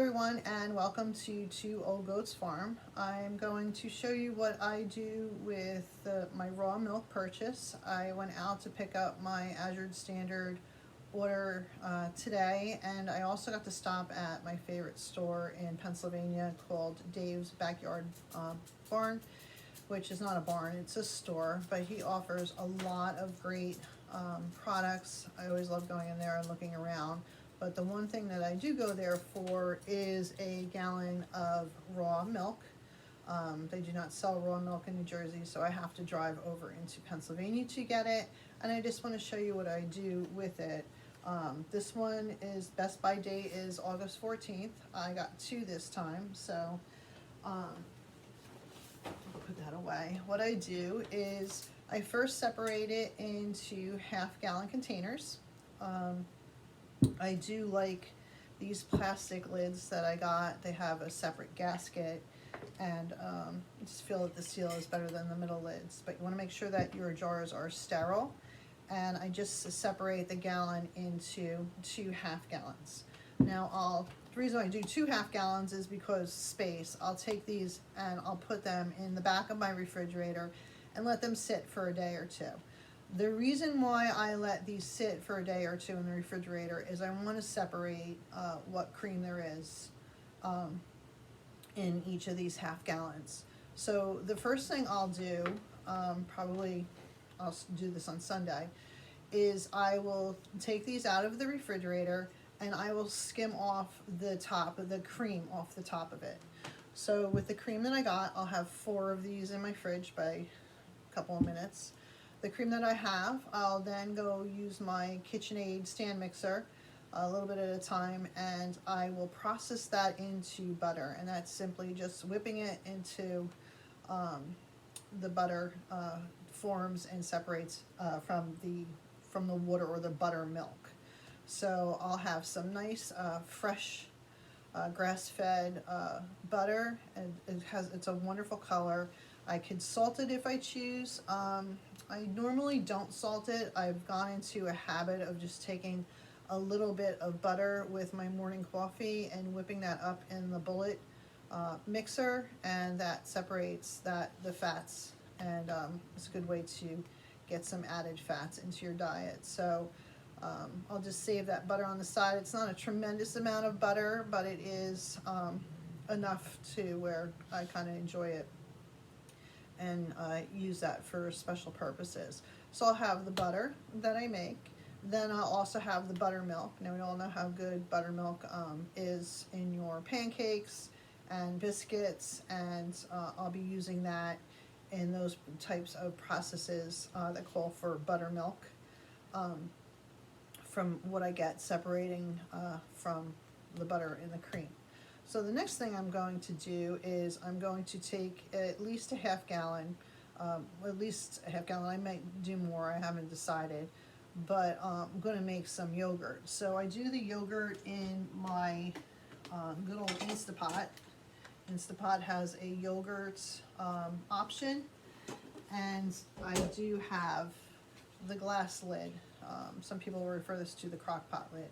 everyone, and welcome to Two Old Goats Farm. I'm going to show you what I do with my raw milk purchase. I went out to pick up my Azure Standard order today, and I also got to stop at my favorite store in Pennsylvania called Dave's Backyard Barn, which is not a barn, it's a store, but he offers a lot of great products. I always love going in there and looking around. But the one thing that I do go there for is a gallon of raw milk. They do not sell raw milk in New Jersey, so I have to drive over into Pennsylvania to get it. And I just want to show you what I do with it. This one is Best By date is August 14th. I got two this time, so I'll put that away. What I do is I first separate it into half-gallon containers. I do like these plastic lids that I got. They have a separate gasket, and I just feel that the seal is better than the middle lids. But you want to make sure that your jars are sterile. And I just separate the gallon into two half-gallons. Now, the reason I do two half-gallons is because space. I'll take these and I'll put them in the back of my refrigerator and let them sit for a day or two. The reason why I let these sit for a day or two in the refrigerator is I want to separate what cream there is in each of these half gallons. So the first thing I'll do, probably I'll do this on Sunday, is I will take these out of the refrigerator and I will skim off the top of the cream off the top of it. So with the cream that I got, I'll have 4 of these in my fridge by a couple of minutes. The cream that I have, I'll then go use my KitchenAid stand mixer a little bit at a time, and I will process that into butter, and that's simply just whipping it into the butter forms and separates from the water or the buttermilk. So I'll have some nice fresh grass-fed butter, and it's a wonderful color. I could salt it if I choose. I normally don't salt it. I've gone into a habit of just taking a little bit of butter with my morning coffee and whipping that up in the bullet mixer, and that separates the fats, and it's a good way to get some added fats into your diet. So I'll just save that butter on the side. It's not a tremendous amount of butter, but it is enough to where I kind of enjoy it and use that for special purposes. So I'll have the butter that I make. Then I'll also have the buttermilk. Now we all know how good buttermilk is in your pancakes and biscuits, and I'll be using that in those types of processes that call for buttermilk from what I get separating from the butter in the cream. So the next thing I'm going to do is I'm going to take at least a half gallon, I might do more, I haven't decided, but I'm going to make some yogurt. So I do the yogurt in my good old Instapot. Instapot has a yogurt option, and I do have the glass lid. Some people refer this to the crock pot lid,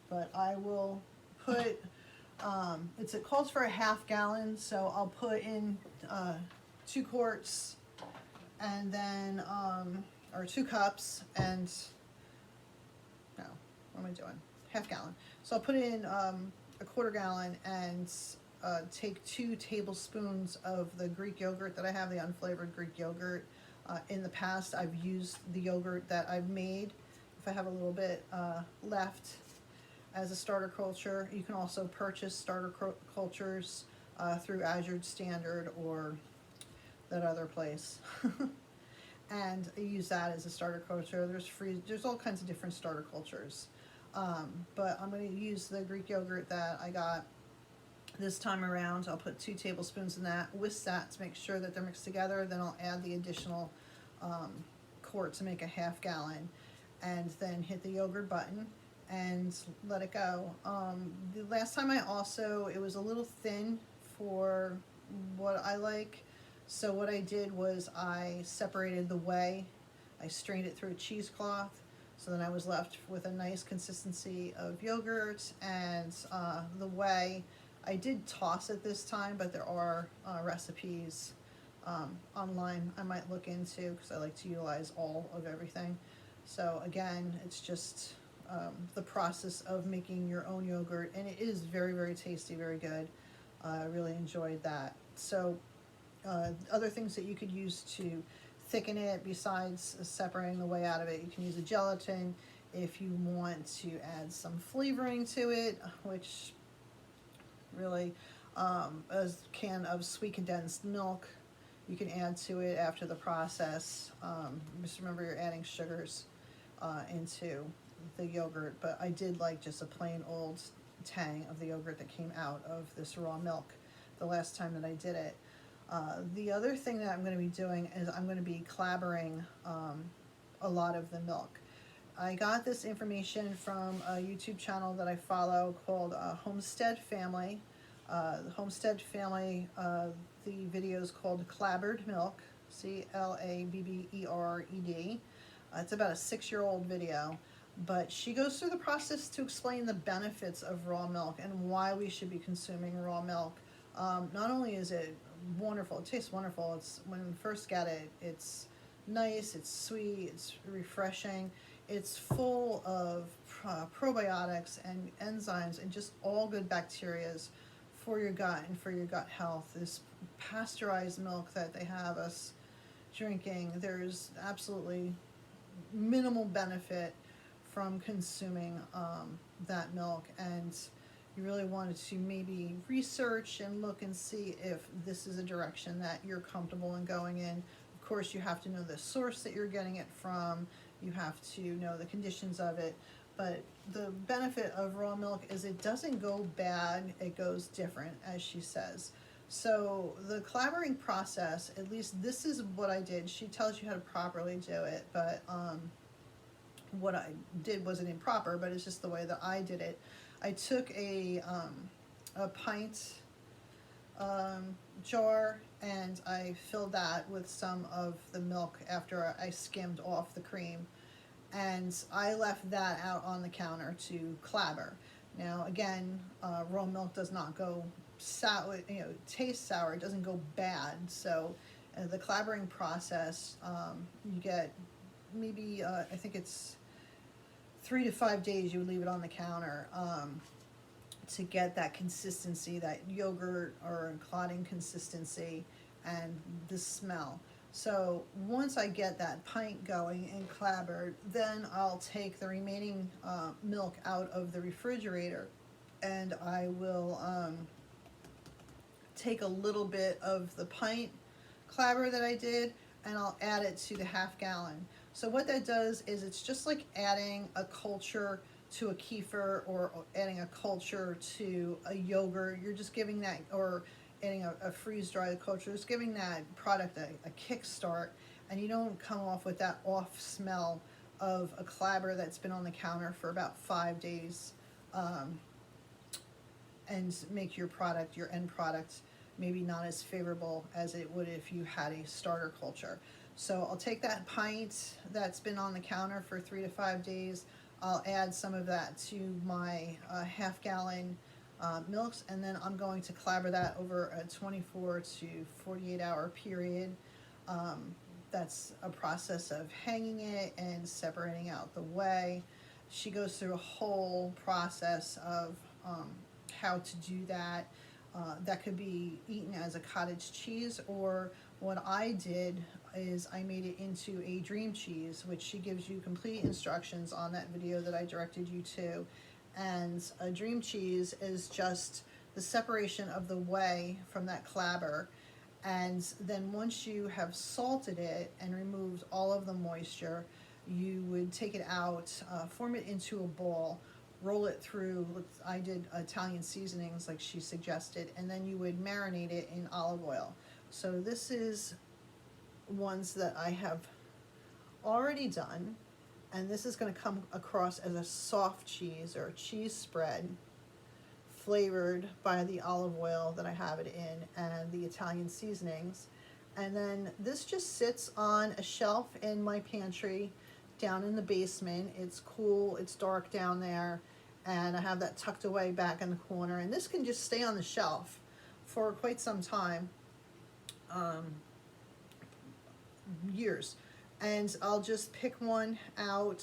but I will put it calls for a half gallon, so I'll put in 2 quarts, and then or 2 cups, and no, what am I doing? Half gallon. So I'll put in a quarter gallon and take 2 tablespoons of the Greek yogurt that I have, the unflavored Greek yogurt. In the past, I've used the yogurt that I've made. If I have a little bit left as a starter culture. You can also purchase starter cultures through Azure Standard or that other place. And use that as a starter culture. There's all kinds of different starter cultures. But I'm going to use the Greek yogurt that I got this time around. I'll put 2 tablespoons in that, whisk that to make sure that they're mixed together. Then I'll add the additional quart to make a half gallon, and then hit the yogurt button and let it go. The last time it was a little thin for what I like, so what I did was I separated the whey. I strained it through a cheesecloth, So then I was left with a nice consistency of yogurt and the whey. I did toss it this time, but there are recipes online I might look into because I like to utilize all of everything. So again, it's just the process of making your own yogurt, and it is very, very tasty, very good. I really enjoyed that. So other things that you could use to thicken it besides separating the whey out of it, you can use a gelatin. If you want to add some flavoring to it, which really a can of sweet condensed milk you can add to it after the process. Just remember you're adding sugars into the yogurt, but I did like just a plain old tang of the yogurt that came out of this raw milk the last time that I did it. The other thing that I'm going to be doing is I'm going to be clabbering a lot of the milk. I got this information from a YouTube channel that I follow called Homestead Family. The Homestead Family, the video is called Clabbered Milk, Clabbered. It's about a 6-year-old video, but she goes through the process to explain the benefits of raw milk and why we should be consuming raw milk. Not only is it wonderful, it tastes wonderful. It's when you first get it, it's nice, it's sweet, it's refreshing. It's full of probiotics and enzymes and just all good bacterias for your gut and for your gut health. This pasteurized milk that they have us drinking, there's absolutely minimal benefit from consuming that milk, and you really wanted to maybe research and look and see if this is a direction that you're comfortable in going in. Of course, you have to know the source that you're getting it from, you have to know the conditions of it, but the benefit of raw milk is it doesn't go bad, it goes different, as she says. So the clabbering process, at least this is what I did. She tells you how to properly do it, but what I did wasn't improper, but it's just the way that I did it. I took a pint jar and I filled that with some of the milk after I skimmed off the cream, and I left that out on the counter to clabber. Now again, raw milk does not go sour, taste sour, it doesn't go bad. So the clabbering process, you get maybe, I think it's 3 to 5 days you would leave it on the counter to get that consistency, that yogurt or clotting consistency and the smell. So once I get that pint going and clabbered, then I'll take the remaining milk out of the refrigerator, and I will take a little bit of the pint clabber that I did and I'll add it to the half-gallon. So what that does is it's just like adding a culture to a kefir or adding a culture to a yogurt. You're just giving that, or adding a freeze-dried culture, just giving that product a kickstart, and you don't come off with that off smell of a clabber that's been on the counter for about 5 days, and make your product, your end product, maybe not as favorable as it would if you had a starter culture. So I'll take that pint that's been on the counter for 3 to 5 days, I'll add some of that to my half-gallon milks, and then I'm going to clabber that over a 24 to 48 hour period. That's a process of hanging it and separating out the whey. She goes through a whole process of how to do that. That could be eaten as a cottage cheese, or what I did is I made it into a dream cheese, which she gives you complete instructions on that video that I directed you to. And a dream cheese is just the separation of the whey from that clabber, and then once you have salted it and removed all of the moisture, you would take it out, form it into a ball, roll it through, I did Italian seasonings like she suggested, and then you would marinate it in olive oil. So this is ones that I have already done, and this is going to come across as a soft cheese or a cheese spread flavored by the olive oil that I have it in and the Italian seasonings. And then this just sits on a shelf in my pantry down in the basement. It's cool, it's dark down there, and I have that tucked away back in the corner. And this can just stay on the shelf for quite some time, years. And I'll just pick one out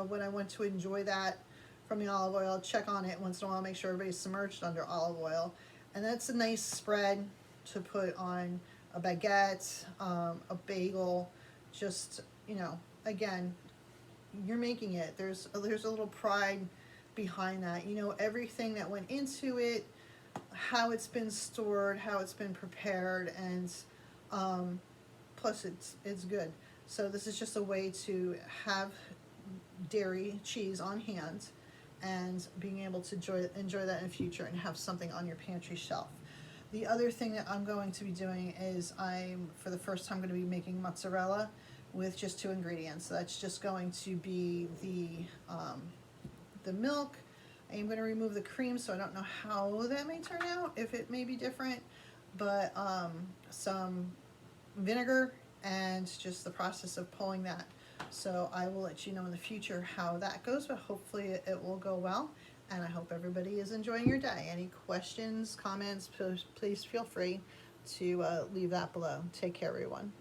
when I want to enjoy that from the olive oil, check on it once in a while, make sure everybody's submerged under olive oil. And that's a nice spread to put on a baguette, a bagel, just, you know, again, you're making it. There's a little pride behind that. You know, everything that went into it, how it's been stored, how it's been prepared, and plus it's good. So this is just a way to have dairy cheese on hand and being able to enjoy that in the future and have something on your pantry shelf. The other thing that I'm going to be doing is I'm, for the first time, going to be making mozzarella with just 2 ingredients. So that's just going to be the milk. I'm going to remove the cream, so I don't know how that may turn out, if it may be different, but some vinegar and just the process of pulling that. So I will let you know in the future how that goes, but hopefully it will go well. And I hope everybody is enjoying your day. Any questions, comments, please feel free to leave that below. Take care, everyone.